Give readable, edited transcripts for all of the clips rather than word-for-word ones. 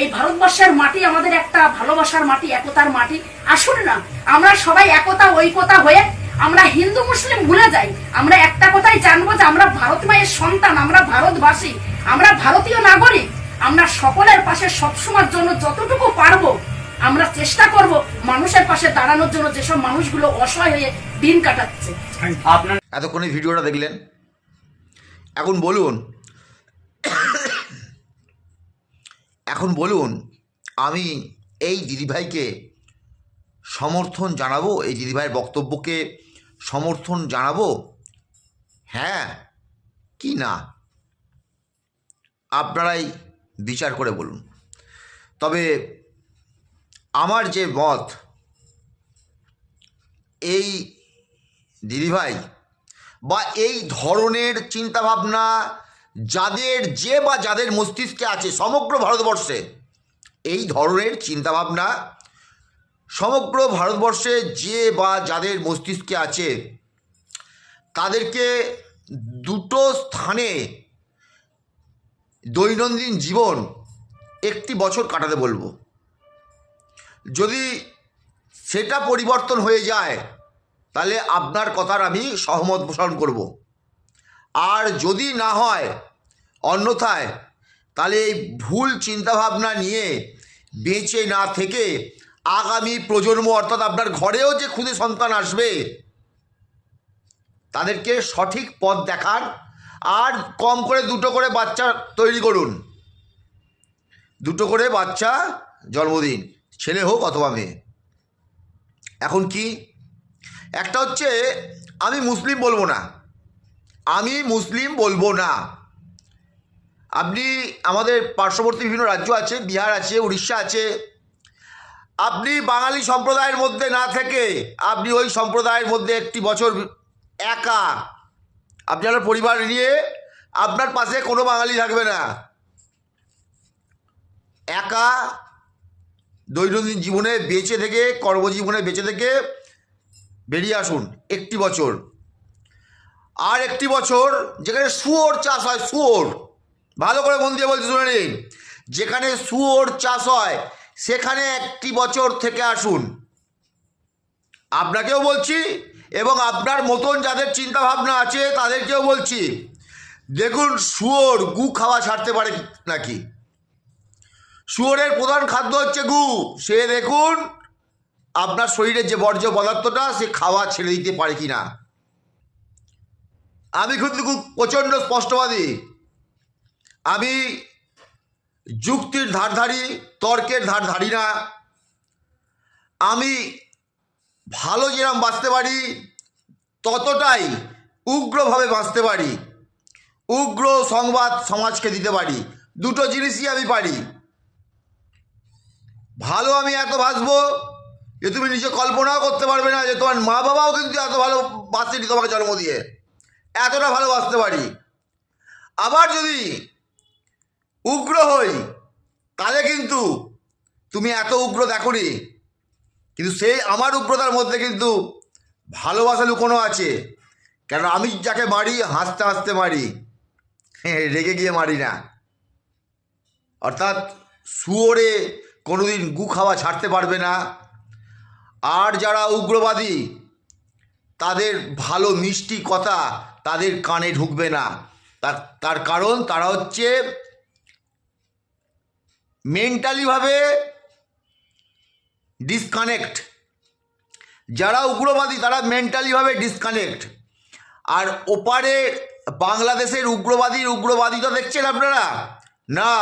এই ভারতবর্ষের মাটি আমাদের একটা ভালোবাসার মাটি, একতার মাটি। আসুন না আমরা সবাই একতা ঐকতা হয়ে আমরা হিন্দু মুসলিম ভুলে যাই। আমরা একটা কথাই জানবো যে আমরা ভারত মায়ের সন্তান, আমরা ভারতবাসী, আমরা ভারতীয় নাগরিক। আমরা সকলের পাশে সবসময়ের জন্য যতটুকু পারবো আমরা চেষ্টা করব মানুষের পাশে দাঁড়ানোর জন্য, যেসব মানুষগুলো অসহায় হয়ে দিন কাটাচ্ছে। আপনার এতক্ষণ ভিডিওটা দেখলেন, এখন বলুন আমি এই দিদিভাইকে সমর্থন জানাবো, এই দিদিভাইয়ের বক্তব্যকে সমর্থন জানাবো, হ্যাঁ কি না? আপনারাই বিচার করে বলুন। তবে আমার যে মত, এই দিদিভাই বা এই ধরনের চিন্তাভাবনা যাদের মস্তিষ্কে আছে সমগ্র ভারতবর্ষে, এই ধরনের চিন্তাভাবনা সমগ্র ভারতবর্ষে যাদের মস্তিষ্কে আছে তাদেরকে দুটো স্থানে দৈনন্দিন জীবন একটি বছর কাটাতে বলবো। যদি সেটা পরিবর্তন হয়ে যায় তাহলে আপনার কথার আমি সহমত পোষণ করব, আর যদি না হয় অন্যথায় তাহলে এই ভুল চিন্তাভাবনা নিয়ে বেঁচে না থেকে আগামী প্রজন্ম অর্থাৎ আপনার ঘরেও যে খুদে সন্তান আসবে তাদেরকে সঠিক পথ দেখান, আর কম করে দুটো করে বাচ্চা তৈরি করুন, দুটো করে বাচ্চা জন্ম দিন, ছেলে হোক অথবা মেয়ে। এখন কি একটা হচ্ছে, আমি মুসলিম বলবো না। আপনি আমাদের পার্শ্ববর্তী বিভিন্ন রাজ্য আছে, বিহার আছে, উড়িষ্যা আছে, আপনি বাঙালি সম্প্রদায়ের মধ্যে না থেকে আপনি ওই সম্প্রদায়ের মধ্যে একটি বছর একা, আপনার পরিবার নিয়ে, আপনার পাশে কোনো বাঙালি থাকবে না, একা দৈনন্দিন জীবনে বেঁচে থেকে, কর্মজীবনে বেঁচে থেকে বেরিয়ে আসুন একটি বছর। আর একটি বছর যেখানে শুয়োর চাষ হয়, শুয়োর, ভালো করে মন দিয়ে বলতে শুনে নিন, যেখানে শুয়োর চাষ হয় সেখানে একটি বছর থেকে আসুন। আপনাকেও বলছি এবং আপনার মতন যাদের চিন্তা ভাবনা আছে তাদেরকেও বলছি, দেখুন শুয়োর গু খাওয়া ছাড়তে পারে নাকি। শুয়োরের প্রধান খাদ্য হচ্ছে গু। সে দেখুন আপনার শরীরের যে বর্জ্য পদার্থটা সে খাওয়া ছেড়ে দিতে পারে কি না। আমি কিন্তু খুব প্রচণ্ড স্পষ্টবাদী, আমি যুক্তির ধারধারি, তর্কের ধারধারি না। আমি ভালো যেরকম বাঁচতে পারি ততটাই উগ্রভাবে বাঁচতে পারি, উগ্র সংবাদ সমাজকে দিতে পারি, দুটো জিনিসই আমি পারি। ভালো আমি এত বাঁচবো যে তুমি নিজে কল্পনাও করতে পারবে না, যে তোমার মা বাবাও কিন্তু এত ভালো বাঁচেনি তোমাকে জন্ম দিয়ে, এতটা ভালো বাঁচতে পারি। আবার যদি উগ্র হই তাহলে কিন্তু তুমি এত উগ্র দেখোনি, কিন্তু সেই আমার উগ্রতার মধ্যে কিন্তু ভালোবাসা লুকোনো আছে। কেন আমি যাকে মারি হাসতে হাসতে মারি, রেগে গিয়ে মারি না। অর্থাৎ শুয়োরে কোনোদিন গু খাওয়া ছাড়তে পারবে না। আর যারা উগ্রবাদী তাদের ভালো মিষ্টি কথা তাদের কানে ঢুকবে না। তার কারণ তারা হচ্ছে মেন্টালিভাবে ডিসকানেক্ট। যারা উগ্রবাদী তারা মেন্টালিভাবে ডিসকানেক্ট। আর ওপারে বাংলাদেশের উগ্রবাদিতা দেখছেন আপনারা না,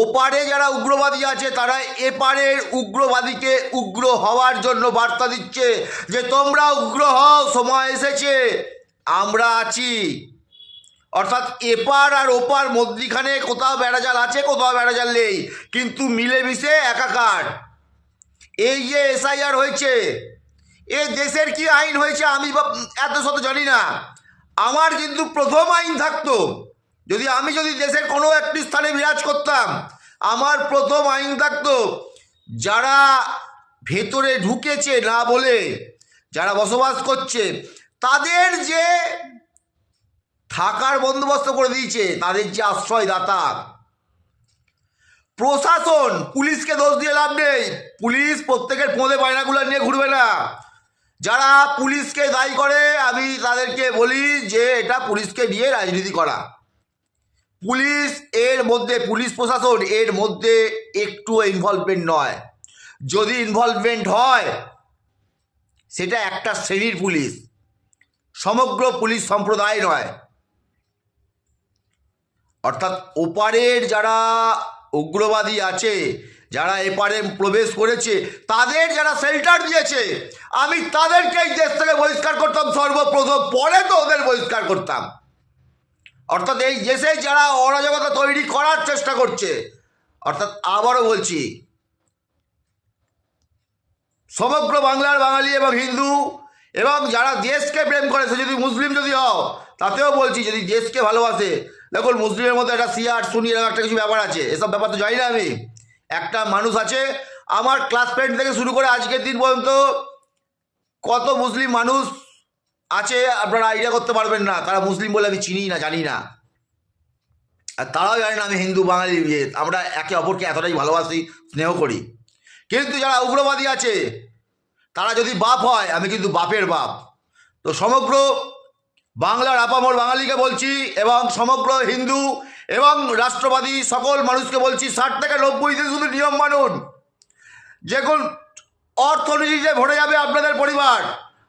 ওপারে যারা উগ্রবাদী আছে তারা এপারের উগ্রবাদীকে উগ্র হওয়ার জন্য বার্তা দিচ্ছে যে তোমরা উগ্র হও, সময় এসেছে, আমরা আছি। অর্থাৎ এপার আর ওপার মধ্যিখানে কোথাও বেড়াজাল আছে, কোথাও বেড়াজাল নেই, কিন্তু মিলেমিশে একাকার। এই যে এসআইআর হয়েছে, এ দেশের কি আইন হয়েছে আমি এত শত জানি না। আমার কিন্তু প্রথম আইন থাকতো, আমি যদি দেশের কোনো একটি স্থানে বিরাজ করতাম, আমার প্রথম আইন থাকতো যারা ভেতরে ঢুকেছে না বলে, যারা বসবাস করছে তাদের যে থাকার বন্দোবস্ত করে দিয়েছে, তাদের যে আশ্রয়দাতা, প্রশাসন, পুলিশকে দোষ দিয়ে লাভ নেই। পুলিশ প্রত্যেকের পোঁদে বায়নাগুলো নিয়ে ঘুরবে না। যারা পুলিশকে দায়ী করে আমি তাদেরকে বলি যে এটা পুলিশকে নিয়ে রাজনীতি করা। পুলিশ এর মধ্যে, পুলিশ প্রশাসন এর মধ্যে একটু ইনভলভমেন্ট নয়। যদি ইনভলভমেন্ট হয় সেটা একটা শ্রেণীর পুলিশ, সমগ্র পুলিশ সম্প্রদায় নয়। অর্থাৎ ওপারের যারা উগ্রবাদী আছে, যারা এপারে প্রবেশ করেছে, তাদের যারা শেল্টার দিয়েছে, আমি তাদেরকেই দেশ থেকে বহিষ্কার করতাম সর্বপ্রথম, পরে তো ওদের বহিষ্কার করতাম। অর্থাৎ এই দেশে যারা অরাজকতা তৈরি করার চেষ্টা করছে, অর্থাৎ আবারও বলছি, সমগ্র বাংলার বাঙালি এবং হিন্দু এবং যারা দেশকে প্রেম করে, সে যদি মুসলিম যদি হও, তাতেও বলছি যদি দেশকে ভালোবাসে, দেখুন মুসলিমের মধ্যে একটা শিয়া আর সুন্নি এরকম একটা কিছু ব্যাপার আছে, এসব ব্যাপার তো জানি না আমি। একটা মানুষ আছে, আমার ক্লাসমেট থেকে শুরু করে আজকের দিন পর্যন্ত কত মুসলিম মানুষ আছে আপনারা আইডিয়া করতে পারবেন না। তারা মুসলিম বলে আমি চিনি না, জানি না, আর তারাও জানে না আমি হিন্দু বাঙালি। আমরা একে অপরকে এতটাই ভালোবাসি, স্নেহ করি। কিন্তু যারা উগ্রবাদী আছে তারা যদি বাপ হয়, আমি কিন্তু বাপের বাপ। তো সমগ্র বাংলার আপামর বাঙালিকে বলছি এবং সমগ্র হিন্দু এবং রাষ্ট্রবাদী সকল মানুষকে বলছি, 60 থেকে 90 দিন শুধু নিয়ম মানুন। যেমন অর্থনীতিতে ভরে যাবে আপনাদের পরিবার,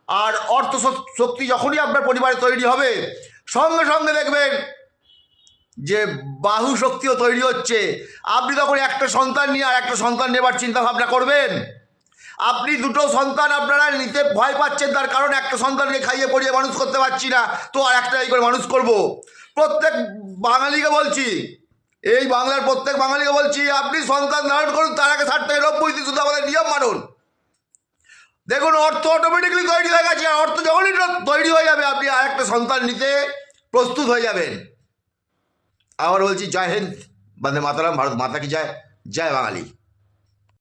আর অর্থ শক্তি যখনই আপনার পরিবারে তৈরি হবে, সঙ্গে সঙ্গে দেখবেন যে বাহু শক্তিও তৈরি হচ্ছে। আপনি তখন একটা সন্তান নিয়ে আর একটা সন্তান নেবার চিন্তা ভাবনা করবেন। আপনি দুটো সন্তান আপনারা নিতে ভয় পাচ্ছেন, তার কারণ একটা সন্তানকে খাইয়ে পড়িয়ে মানুষ করতে পারছি না, তো আর একটা এই করে মানুষ করব। প্রত্যেক বাঙালিকে বলছি, এই বাংলার প্রত্যেক বাঙালিকে বলছি, আপনি সন্তান ধারণ করুন, তার আগে 60 থেকে 90 দিন শুধু আমাদের নিয়ম মানুন। দেখুন অর্থ অটোমেটিক্যালি তৈরি হয়ে গেছে, আর অর্থ যখনই তৈরি হয়ে যাবে আপনি আর একটা সন্তান নিতে প্রস্তুত হয়ে যাবেন। আবার বলছি, জয় হিন্দ, বন্দে মাতরম, ভারত মাতা কি জয়, জয় বাঙালি।